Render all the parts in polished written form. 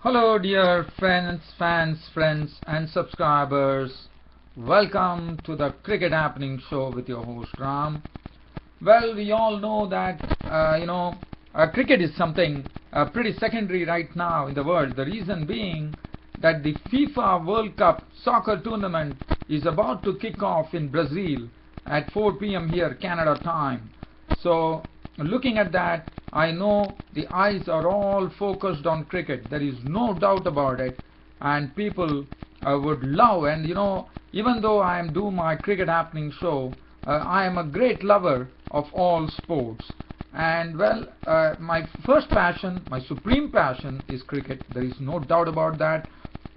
Hello dear friends, fans, friends and subscribers. Welcome to the Cricket Happening Show with your host Ram. Well, we all know that cricket is something pretty secondary right now in the world. The reason being that the FIFA World Cup soccer tournament is about to kick off in Brazil at 4 p.m. here Canada time. So looking at that, I know the eyes are all focused on cricket. There is no doubt about it, and people would love. And even though I am doing my Cricket Happening Show, I am a great lover of all sports. And well, my first passion, my supreme passion is cricket. There is no doubt about that.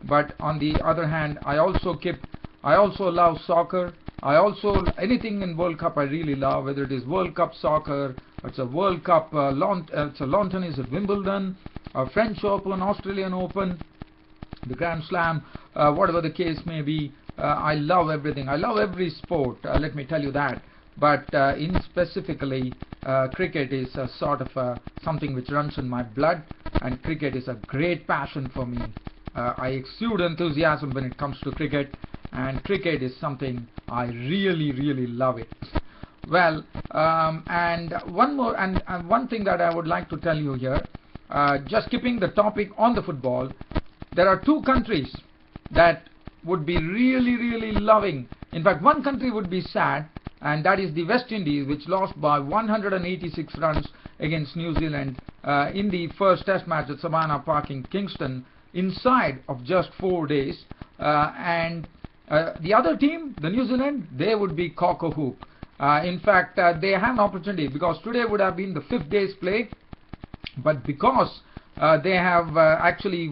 But on the other hand, I also love soccer. Anything in World Cup I really love, whether it is World Cup soccer, it's a World Cup, it's a lawn tennis at Wimbledon, French Open, Australian Open, the Grand Slam, whatever the case may be. I love everything. I love every sport. Let me tell you that. But in specifically, cricket is a sort of something which runs in my blood, and cricket is a great passion for me. I exude enthusiasm when it comes to cricket, and cricket is something I really love it. Well, and one thing that I would like to tell you here, just keeping the topic on the football, there are two countries that would be really loving. In fact, one country would be sad, and that is the West Indies, which lost by 186 runs against New Zealand in the first Test match at Savannah Park in Kingston inside of just 4 days. And the other team, the New Zealand, they would be cock-a-hoop. In fact, they have an opportunity, because today would have been the 5th day's play, but because they have actually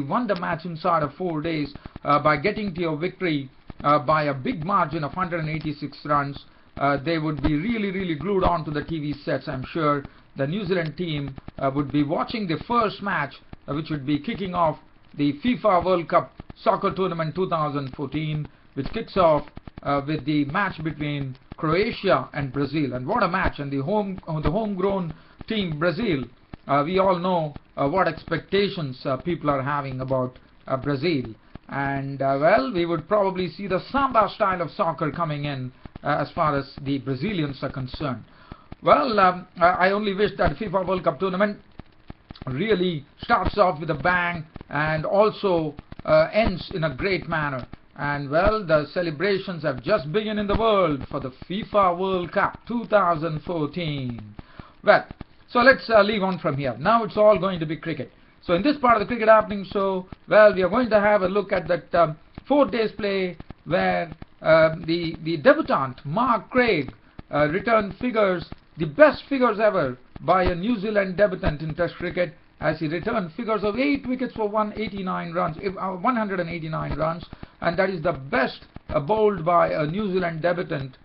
won the match inside of 4 days by getting to a victory by a big margin of 186 runs, they would be really glued on to the TV sets. I'm sure the New Zealand team would be watching the first match, which would be kicking off the FIFA World Cup Soccer Tournament 2014, which kicks off with the match between Croatia and Brazil. And what a match! And the homegrown team Brazil, we all know what expectations people are having about Brazil. And well, we would probably see the samba style of soccer coming in as far as the Brazilians are concerned. Well, I only wish that FIFA World Cup tournament really starts off with a bang and also ends in a great manner. And well, the celebrations have just begun in the world for the FIFA World Cup 2014. Well, so let's leave on from here. Now it's all going to be cricket. So in this part of the Cricket Happening Show, well, we are going to have a look at that 4 days play where the debutant Mark Craig returned figures, the best figures ever by a New Zealand debutant in Test cricket, as he returned figures of 8 wickets for 189 runs, and that is the best bowled by a New Zealand debutant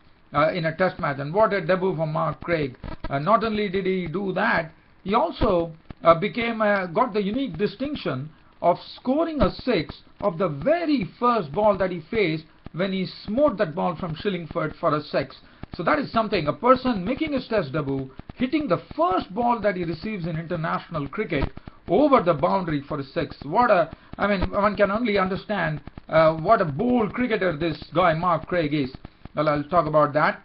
in a Test match. And what a debut for Mark Craig! Not only did he do that, he also got the unique distinction of scoring a 6 of the very first ball that he faced when he smote that ball from Shillingford for a 6. So that is something, a person making his Test debut, hitting the first ball that he receives in international cricket over the boundary for a 6. One can only understand what a bold cricketer this guy Mark Craig is. Well, I'll talk about that.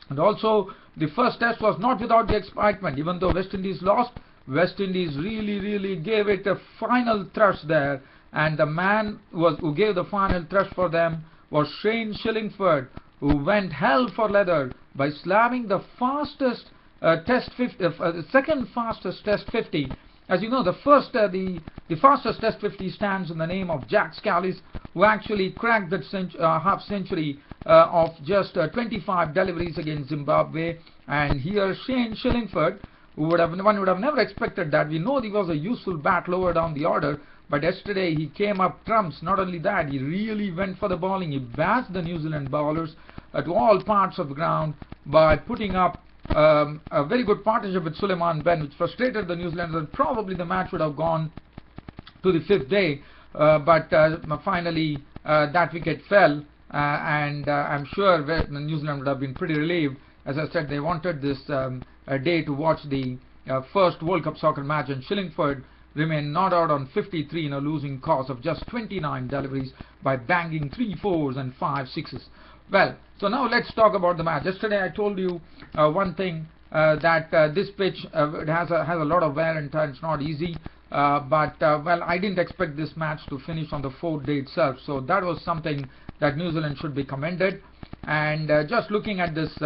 And also, the first Test was not without the excitement. Even though West Indies lost, West Indies really gave it a final thrust there. And the man who gave the final thrust for them was Shillingford, who went hell for leather by slamming the fastest second fastest Test 50. As you know, the fastest Test 50 stands in the name of Jack Scalise, who actually cracked that half century of just 25 deliveries against Zimbabwe. And here Shillingford, one would have never expected that. We know he was a useful bat lower down the order, but yesterday he came up trumps. Not only that, he really went for the bowling. He bashed the New Zealand bowlers to all parts of the ground by putting up a very good partnership with Suleiman Ben, which frustrated the New Zealanders, and probably the match would have gone to the 5th day. But finally that wicket fell, and I'm sure New Zealand would have been pretty relieved. As I said, they wanted this day to watch the first World Cup soccer match, and Shillingford remained not out on 53 in a losing cause of just 29 deliveries by banging 3 fours and 5 sixes. Well, so now let's talk about the match. Yesterday I told you one thing, that this pitch it has a lot of wear and tear. It's not easy, but well, I didn't expect this match to finish on the 4th day itself, so that was something that New Zealand should be commended. And just looking at this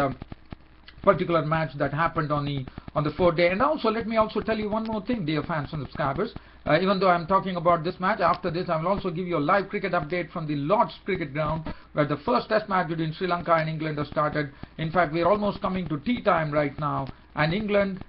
particular match that happened on the 4th day. And also, let me also tell you one more thing, dear fans and subscribers. Even though I'm talking about this match, after this I will also give you a live cricket update from the Lord's Cricket Ground, where the first test match between Sri Lanka and England has started. In fact, we are almost coming to tea time right now, and England,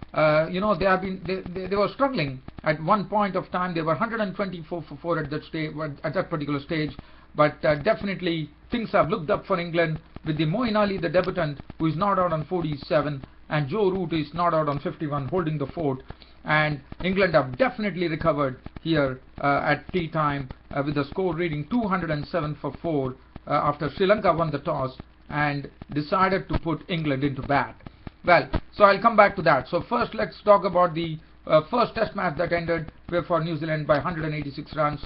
you know, they were struggling at one point of time. They were 124 for 4 at that stage, at that particular stage. But definitely things have looked up for England with the Moeen Ali, the debutant, who is not out on 47, and Joe Root is not out on 51, holding the fort. And England have definitely recovered here at tea time with the score reading 207 for 4 after Sri Lanka won the toss and decided to put England into bat. Well, so I'll come back to that. So first let's talk about the first test match that ended for New Zealand by 186 runs,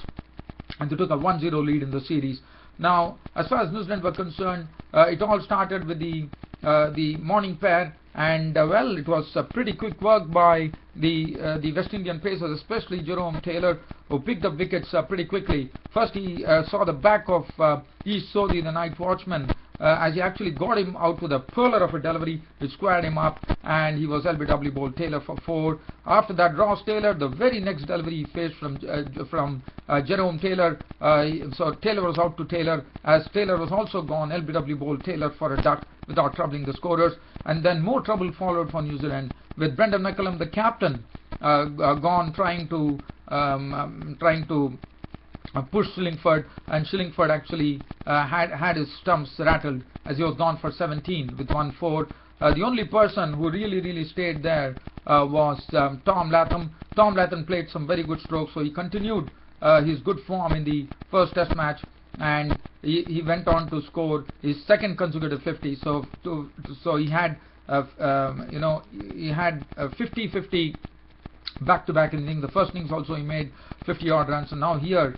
and they took a 1-0 lead in the series. Now, as far as New Zealand were concerned, it all started with the morning pair, and well, it was pretty quick work by the West Indian pacers, especially Jerome Taylor, who picked up wickets pretty quickly. First, he saw the back of East Sodhi, the night watchman, as he actually got him out with a pearler of a delivery, which squared him up, and he was LBW bowled Taylor for 4. After that, Ross Taylor, the very next delivery he faced from Jerome Taylor, so Taylor was out to Taylor, as Taylor was also gone. LBW bowled Taylor for a duck without troubling the scorers, and then more trouble followed for New Zealand, with Brendan McCullum, the captain, gone trying to push Shillingford, and Shillingford actually had his stumps rattled as he was gone for 17 with 1-4. The only person who really stayed there was Tom Latham. Tom Latham played some very good strokes, so he continued his good form in the first test match, and he went on to score his second consecutive 50. So he had he had 50-50 back-to-back innings. The first innings also he made 50-odd runs, and now here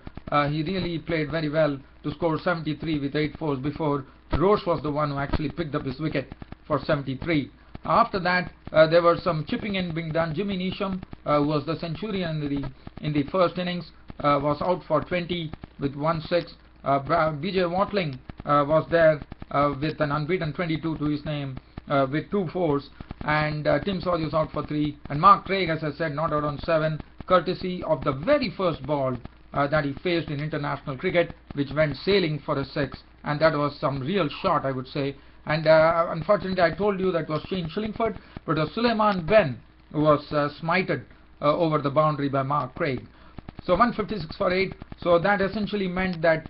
he really played very well to score 73 with 8 fours before Roche was the one who actually picked up his wicket for 73. After that, there were some chipping in being done. Jimmy Neesham, who was the centurion in the first innings, was out for 20 with 1-6. BJ Watling was there with an unbeaten 22 to his name with 2 fours, and Tim Sawyer was out for 3, and Mark Craig, as I said, not out on 7, courtesy of the very first ball that he faced in international cricket, which went sailing for a 6, and that was some real shot, I would say. And unfortunately, I told you that was Shane Shillingford, but it was Suleiman Ben who was smited over the boundary by Mark Craig. So 156 for 8. So that essentially meant that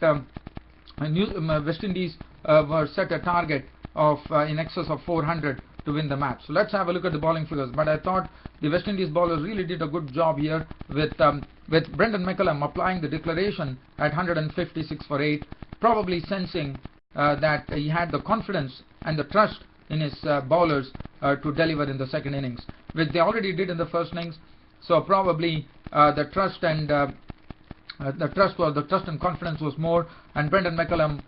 West Indies were set a target of in excess of 400 to win the match. So let's have a look at the bowling figures. But I thought the West Indies bowlers really did a good job here with Brendan McCullum applying the declaration at 156 for 8, probably sensing that he had the confidence and the trust in his bowlers to deliver in the second innings, which they already did in the first innings. So probably the trust and confidence was more, and Brendan McCullum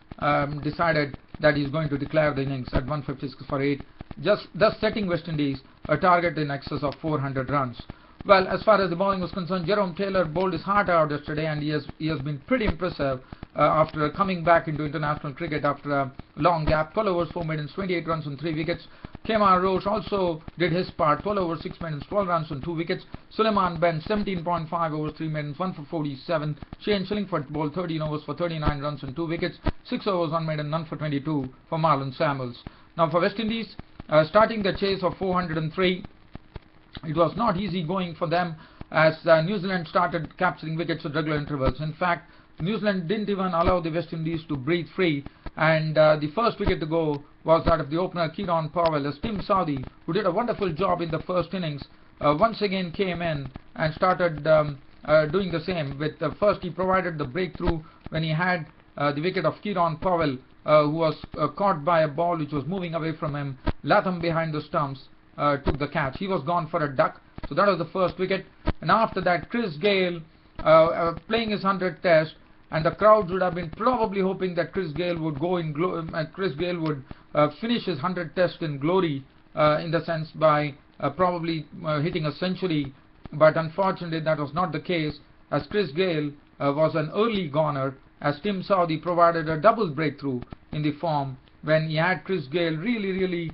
decided that he's going to declare the innings at 156 for 8, thus setting West Indies a target in excess of 400 runs. Well, as far as the bowling was concerned, Jerome Taylor bowled his heart out yesterday, and he has been pretty impressive after coming back into international cricket after a long gap. 12 overs, 4 maidens, 28 runs and 3 wickets. Kemar Roach also did his part. 12 overs, 6 maidens, 12 runs and 2 wickets. Suleiman Ben, 17.5 overs, 3 maidens, 1 for 47. Shane Shillingford bowled 13 overs for 39 runs and 2 wickets. 6 overs, 1 maiden, none for 22 for Marlon Samuels. Now for West Indies, starting the chase of 403, it was not easy going for them, as New Zealand started capturing wickets at regular intervals. In fact, New Zealand didn't even allow the West Indies to breathe free, and the first wicket to go was that of the opener Kieron Powell, as Tim Southee, who did a wonderful job in the first innings, once again came in and started doing the same. With first he provided the breakthrough when he had the wicket of Kieron Powell, who was caught by a ball which was moving away from him. Latham behind the stumps took the catch. He was gone for a duck. So that was the first wicket. and after that Chris Gayle playing his 100th test, and the crowds would have been probably hoping that Chris Gayle would finish his 100th test in glory, in the sense by probably hitting a century, but unfortunately that was not the case, as Chris Gayle was an early goner, as Tim Southey provided a double breakthrough in the form when he had Chris Gayle really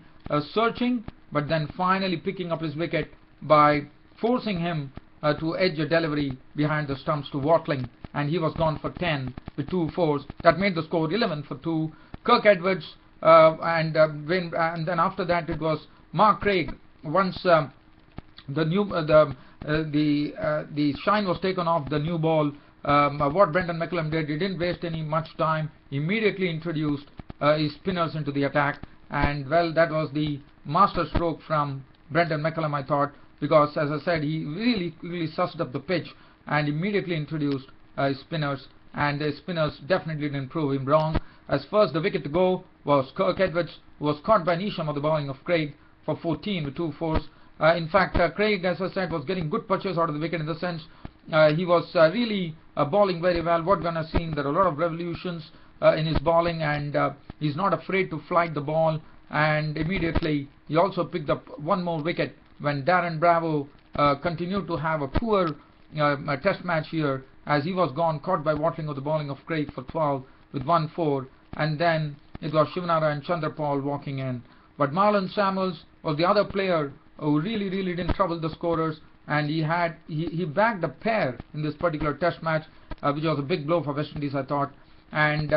searching, but then finally picking up his wicket by forcing him to edge a delivery behind the stumps to Watling, and he was gone for 10 with 2 fours. That made the score 11 for 2. Kirk Edwards and then after that it was Mark Craig. Once the shine was taken off the new ball, what Brendan McCullum did, he didn't waste any much time, immediately introduced his spinners into the attack, and well, that was the master stroke from Brendan McCullum, I thought, because as I said, he really sussed up the pitch and immediately introduced his spinners, and his spinners definitely didn't prove him wrong, as first the wicket to go was Kirk Edwards, who was caught by Neesham on the bowling of Craig for 14 with 2 fours. In fact, Craig, as I said, was getting good punches out of the wicket, in the sense he was really bowling very well. What we're going to see, there are a lot of revolutions in his bowling, and he's not afraid to flight the ball, and immediately he also picked up one more wicket when Darren Bravo continued to have a poor test match here, as he was gone, caught by Watling of the bowling of Craig for 12 with 1-4, and then it was Shivanara and Chandrapal walking in. But Marlon Samuels was the other player who really didn't trouble the scorers, and he bagged a pair in this particular test match, which was a big blow for West Indies, I thought. And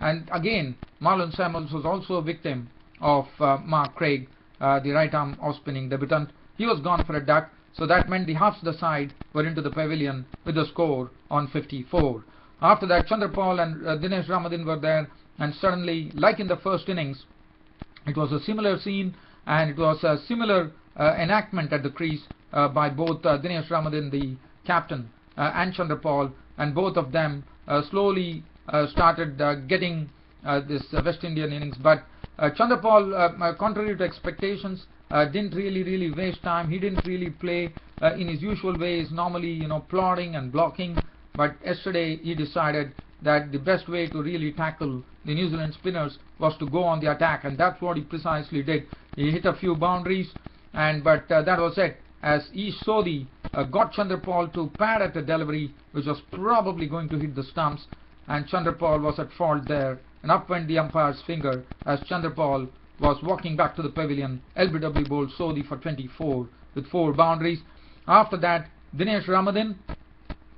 again, Marlon Samuels was also a victim of Mark Craig, the right arm off spinning debutant. He was gone for a duck, so that meant the halves of the side were into the pavilion with the score on 54. After that, Chandrapal and Dinesh Ramadhin were there, and suddenly, like in the first innings, it was a similar scene, and it was a similar enactment at the crease by both Dinesh Ramadhin, the captain, and Chandrapal, and both of them slowly started getting this West Indian innings. But Chandrapal, contrary to expectations, didn't really waste time. He didn't really play in his usual ways, normally plodding and blocking. But yesterday he decided that the best way to really tackle the New Zealand spinners was to go on the attack, and that's what he precisely did. He hit a few boundaries, but that was it, as Ish Sodhi got Chandrapal to pad at a delivery which was probably going to hit the stumps, and Chandrapal was at fault there, and up went the umpire's finger as Chandrapal was walking back to the pavilion. LBW bowled Sodhi for 24 with 4 boundaries. After that, Dinesh Ramadhin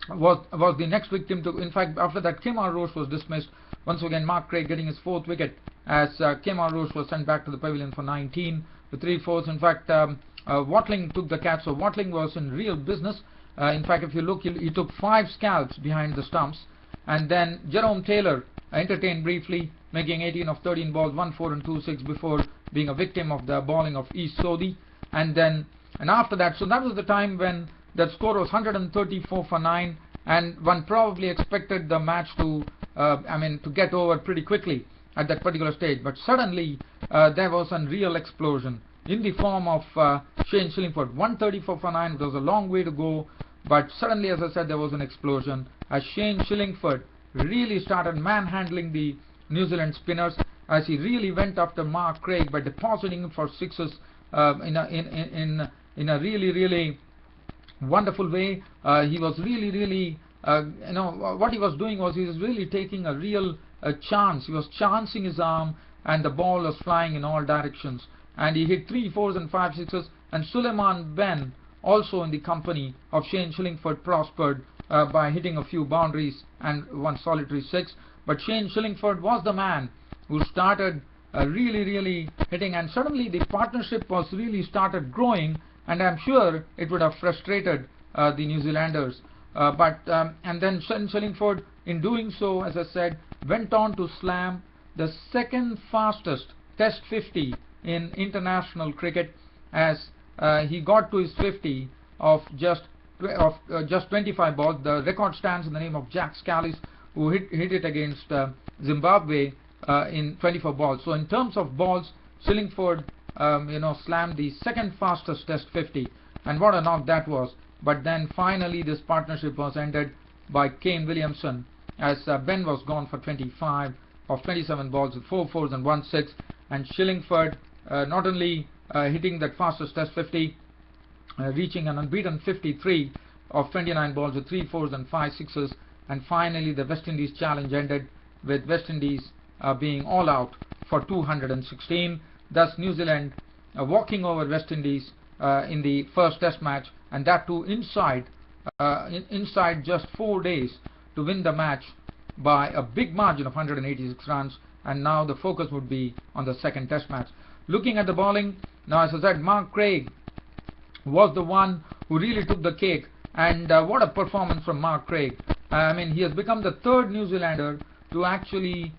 was the next victim to. In fact, after that, Kemar Roach was dismissed. Once again, Mark Craig getting his 4th wicket, as Kemar Roach was sent back to the pavilion for 19 with 3 fours. In fact, Watling took the catch, so Watling was in real business. In fact, if you look, he took 5 scalps behind the stumps, and then Jerome Taylor entertained briefly, making 18 of 13 balls, 1 4 and 2 6 before being a victim of the bowling of Ish Sodhi. And after that, so that was the time when that score was 134 for 9, and one probably expected the match to get over pretty quickly at that particular stage. But suddenly there was a real explosion in the form of Shane Shillingford. 134 for 9. It was a long way to go, but suddenly, as I said, there was an explosion as Shane Shillingford really started manhandling the New Zealand spinners, as he really went after Mark Craig by depositing him for sixes in a really wonderful way. He was really what he was doing was he was really taking a real chance. He was chancing his arm, and the ball was flying in all directions, and he hit 3 fours and 5 sixes. And Suleiman Ben, also in the company of Shane Shillingford, prospered by hitting a few boundaries and 1 solitary 6. But Shane Shillingford was the man who started really hitting, and suddenly the partnership was really started growing, and I'm sure it would have frustrated the New Zealanders. And then Shane Shillingford, in doing so, as I said, went on to slam the 2nd fastest Test 50 in international cricket, as he got to his 50 of just 25 balls. The record stands in the name of Jack Scalise, who hit it against Zimbabwe in 24 balls. So in terms of balls, Shillingford slammed the 2nd fastest Test 50, and what a knock that was. but then finally this partnership was ended by Kane Williamson, as Ben was gone for 25 of 27 balls with 4 fours and 1 6, and Shillingford not only hitting that fastest Test 50, reaching an unbeaten 53 of 29 balls with 3 fours and 5 sixes, and finally the West Indies challenge ended with West Indies being all out for 216. Thus New Zealand walking over West Indies in the first Test match, and that too inside just 4 days, to win the match by a big margin of 186 runs. And now the focus would be on the second Test match. Looking at the bowling, now as I said, Mark Craig was the one who really took the cake, and what a performance from Mark Craig. I mean, he has become the third New Zealander to actually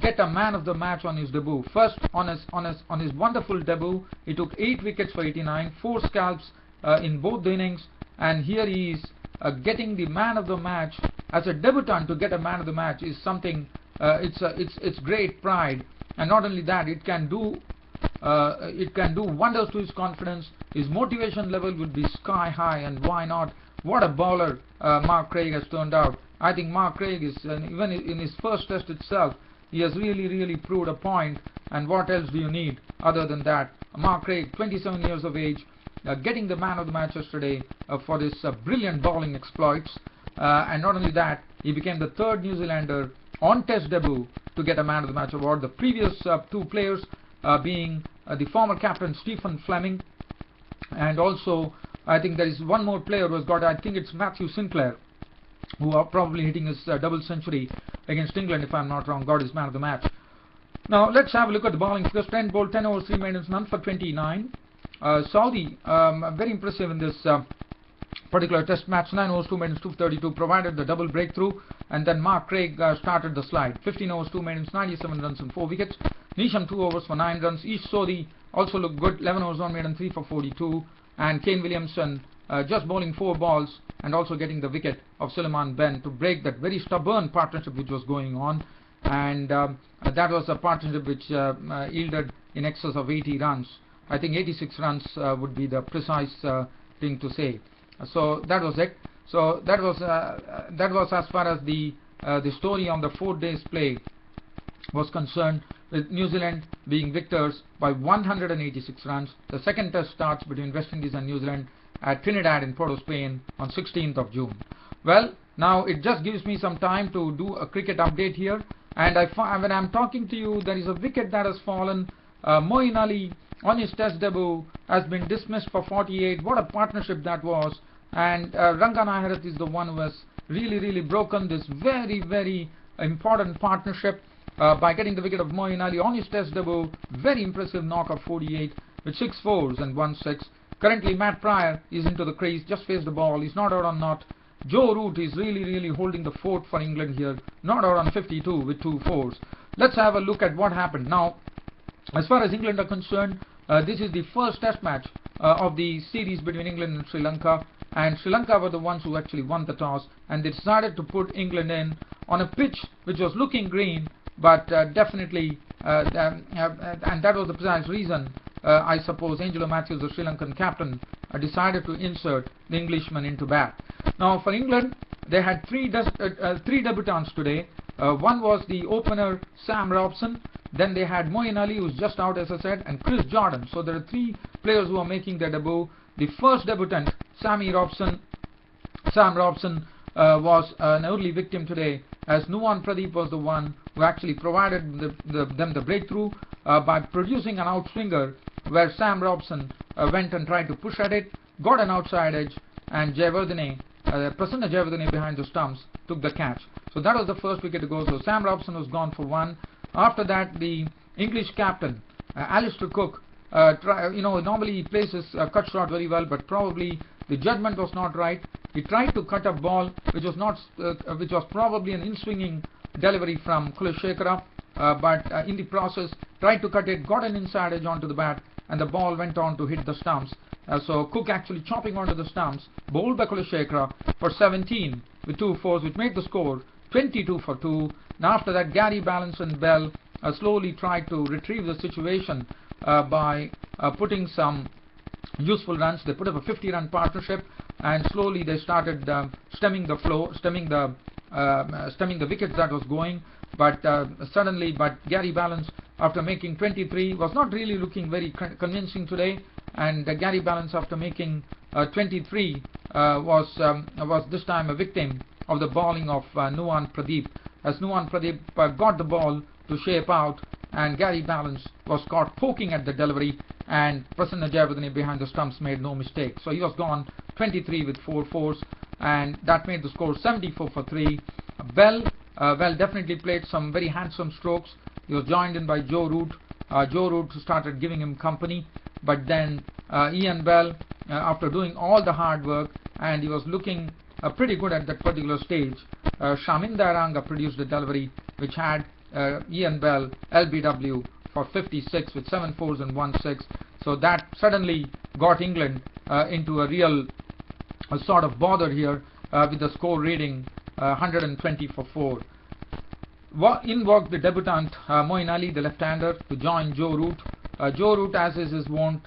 get a man of the match on his debut. First, on his wonderful debut, he took 8 wickets for 89, 4 scalps in both the innings, and here he is getting the man of the match. As a debutant, to get a man of the match is something, it's great pride. And not only that, it can do wonders to his confidence. His motivation level would be sky high, and why not? What a bowler Mark Craig has turned out. I think Mark Craig is, even in his first Test itself, he has really proved a point. And what else do you need other than that? Mark Craig, 27 years of age, getting the man of the match yesterday for his brilliant bowling exploits. And not only that, he became the third New Zealander on Test debut to get a man of the match award. The previous 2 players being the former captain Stephen Fleming, and also I think there is one more player who has got, I think it's Matthew Sinclair, who are probably hitting his double century against England, if I'm not wrong, got his man of the match. Now let's have a look at the bowling figures. 10 bowled, 10 overs, 3 maidens, none for 29. Saudi, very impressive in this particular Test match. 9 overs, 2 maidens, 232, provided the double breakthrough, and then Mark Craig started the slide. 15 overs, 2 maidens, 97 runs and 4 wickets. Nisham 2 overs for 9 runs. Ish Sodhi also looked good. 11 overs, 1 maiden, 3 for 42. And Kane Williamson just bowling 4 balls and also getting the wicket of Suleiman Ben to break that very stubborn partnership which was going on. And that was a partnership which yielded in excess of 80 runs. I think 86 runs would be the precise thing to say. So that was it. So that was as far as the story on the 4 days play was concerned, with New Zealand being victors by 186 runs. The second Test starts between West Indies and New Zealand at Trinidad in Port of Spain on 16th of June. Well, now it just gives me some time to do a cricket update here, and when I'm talking to you, there is a wicket that has fallen. Moeen Ali on his Test debut has been dismissed for 48. What a partnership that was. And Rangan Ayarath is the one who has really broken this very important partnership by getting the wicket of Moeen Ali on his Test debut. Very impressive knock of 48 with 6 fours and 1 6. Currently Matt Pryor is into the crease, just faced the ball, he's not out on not. Joe Root is really holding the fort for England here, not out on 52 with 2 fours. Let's have a look at what happened. Now, as far as England are concerned, this is the first Test match of the series between England and Sri Lanka, and Sri Lanka were the ones who actually won the toss, and they decided to put England in on a pitch which was looking green, but definitely and that was the precise reason I suppose Angelo Matthews, the Sri Lankan captain, decided to insert the Englishman into bat. Now for England, they had three debutants today. One was the opener Sam Robson, then they had Moeen Ali, who's just out as I said, and Chris Jordan. So there are 3 players who are making their debut. The first debutant, Sam Robson, was an early victim today, as Nuwan Pradeep was the one who actually provided them the breakthrough by producing an outswinger where Sam Robson went and tried to push at it, got an outside edge, and Prasanna Jayawardene behind the stumps took the catch. So that was the first wicket to go. So Sam Robson was gone for 1. After that, the English captain, Alistair Cook, normally he plays his cut shot very well, but probably the judgment was not right. He tried to cut a ball which was probably an in-swinging delivery from Kulashekara, but in the process tried to cut it, got an inside edge onto the bat, and the ball went on to hit the stumps. So Cook actually chopping onto the stumps, bowled by Kulashekara for 17 with 2 fours, which made the score 22 for 2. Now after that, Gary Ballinson Bell slowly tried to retrieve the situation by putting some useful runs. They put up a 50-run partnership, and slowly they started stemming the flow, stemming the wickets that was going. But suddenly, Gary Balance, after making 23, was not really looking very convincing today. And Gary Balance, after making 23, was this time a victim of the bowling of Nuwan Pradeep. As Nuwan Pradeep got the ball to shape out, and Gary Balance was caught poking at the delivery, and Prasanna Jayawardene behind the stumps made no mistake. So he was gone 23 with 4 fours, and that made the score 74 for 3. Bell definitely played some very handsome strokes. He was joined in by Joe Root. Joe Root started giving him company, but then Ian Bell, after doing all the hard work, and he was looking pretty good at that particular stage, Shaminda Ranga produced a delivery which had Ian Bell LBW for 56 with 7 fours and 1 6. So that suddenly got England into a real sort of bother here, with the score reading 120 for 4. In walked the debutant Moeen Ali, the left-hander, to join Joe Root. Joe Root, as is his wont,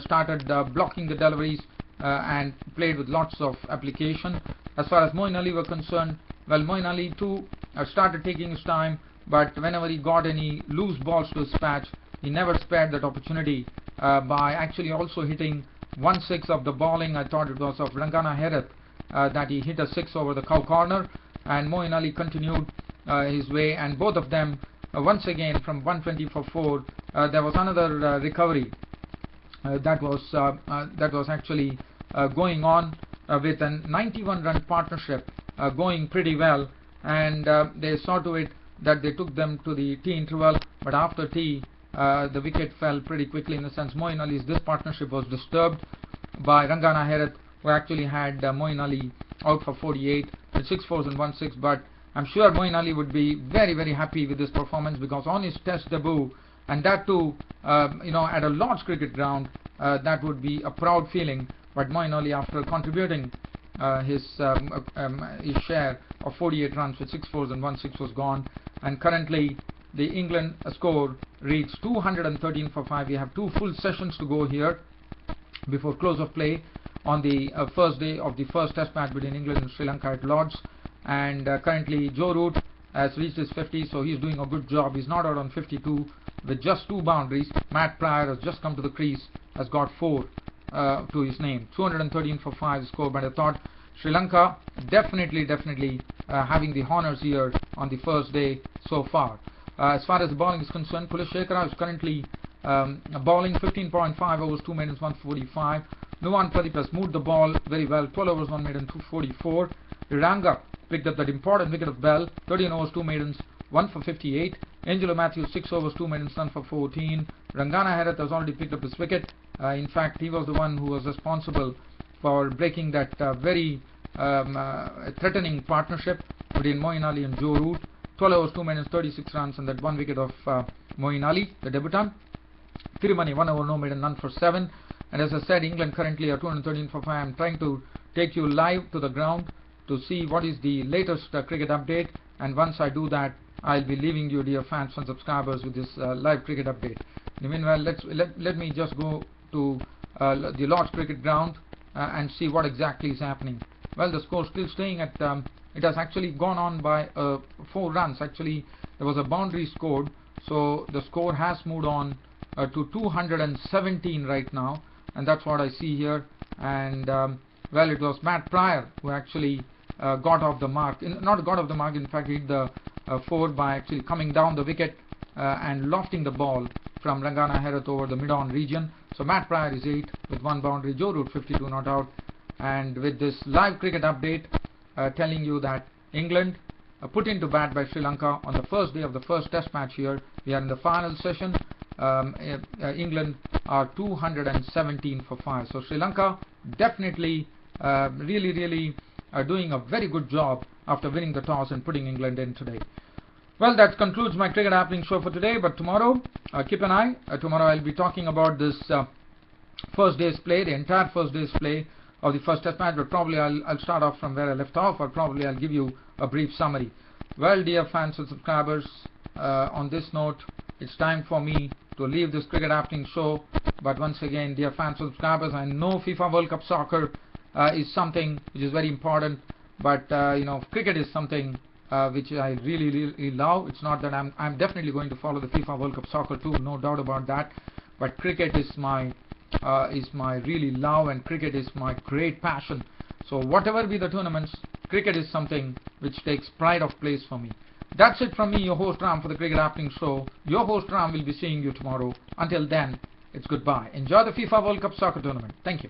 started blocking the deliveries and played with lots of application. As far as Moeen Ali were concerned, well, Moeen Ali too started taking his time, but whenever he got any loose balls to his patch, he never spared that opportunity by actually also hitting 1 6 of the bowling. I thought it was of Rangana Herath that he hit a 6 over the cow corner, and Moeen Ali continued his way, and both of them once again from 120 for 4. There was another recovery that was actually going on with a 91-run partnership going pretty well, and they saw to it that they took them to the tea interval. But after tea, the wicket fell pretty quickly, in the sense Moeen Ali's this partnership was disturbed by Rangana Herath, who actually had Moeen Ali out for 48 with 6 fours and 1 6. But I'm sure Moeen Ali would be very, very happy with this performance, because on his test debut, and that too at a large cricket ground, that would be a proud feeling. But Moeen Ali, after contributing his share of 48 runs with 6 fours and 1 6, was gone. And currently the England score reads 213 for 5. We have 2 full sessions to go here before close of play on the first day of the first test match between England and Sri Lanka at Lord's. And currently Joe Root has reached his 50, so he's doing a good job. He's not out on 52 with just 2 boundaries. Matt Pryor has just come to the crease, has got 4 to his name. 213 for 5 score, but I thought Sri Lanka definitely having the honours here on the first day so far. As far as the bowling is concerned, Kuleshekara is currently bowling 15.5 overs, 2 maidens, 145. Nuwan Pradeep has moved the ball very well, 12 overs, 1 maiden, 244. Iranga picked up that important wicket of Bell, 13 overs, 2 maidens, 1 for 58. Angelo Matthews, 6 overs, 2 maidens, none for 14. Rangana Herath has already picked up his wicket. In fact, he was the one who was responsible for breaking that very threatening partnership between Moeen Ali and Joe Root. 12 overs, 2 maidens, 36 runs, and that 1 wicket of Moeen Ali, the debutant. Thirimani, 1 over, no maiden, none for 7. And as I said, England currently are 213 for 5. I'm trying to take you live to the ground to see what is the latest cricket update, and once I do that, I'll be leaving you, dear fans and subscribers, with this live cricket update. In the meanwhile, let me just go to the Lord's cricket ground and see what exactly is happening. Well, the score still staying at it has actually gone on by 4 runs. Actually, there was a boundary scored, so the score has moved on to 217 right now, and that's what I see here. And well, it was Matt Pryor who actually got off the mark. Not got off the mark, in fact, he hit the 4 by actually coming down the wicket and lofting the ball from Rangana Herath over the mid-on region. So Matt Pryor is 8 with 1 boundary. Joe Root 52 not out. And with this live cricket update telling you that England put into bat by Sri Lanka on the first day of the first test match here. We are in the final session. England are 217 for 5. So Sri Lanka definitely really doing a very good job after winning the toss and putting England in today. Well, that concludes my cricket happening show for today. But tomorrow, keep an eye. Tomorrow I'll be talking about this first day's play, the entire first day's play of the first test match. But probably I'll start off from where I left off, or probably I'll give you a brief summary. Well, dear fans and subscribers, on this note, it's time for me to leave this cricket happening show. But once again, dear fans, subscribers, I know FIFA World Cup soccer is something which is very important, but cricket is something which I really love. It's not that I'm definitely going to follow the FIFA World Cup soccer too, no doubt about that. But cricket is my really love, and cricket is my great passion. So whatever be the tournaments, cricket is something which takes pride of place for me. That's it from me, your host Ram, for the Cricket Happening Show. Your host Ram will be seeing you tomorrow. Until then, it's goodbye. Enjoy the FIFA World Cup soccer tournament. Thank you.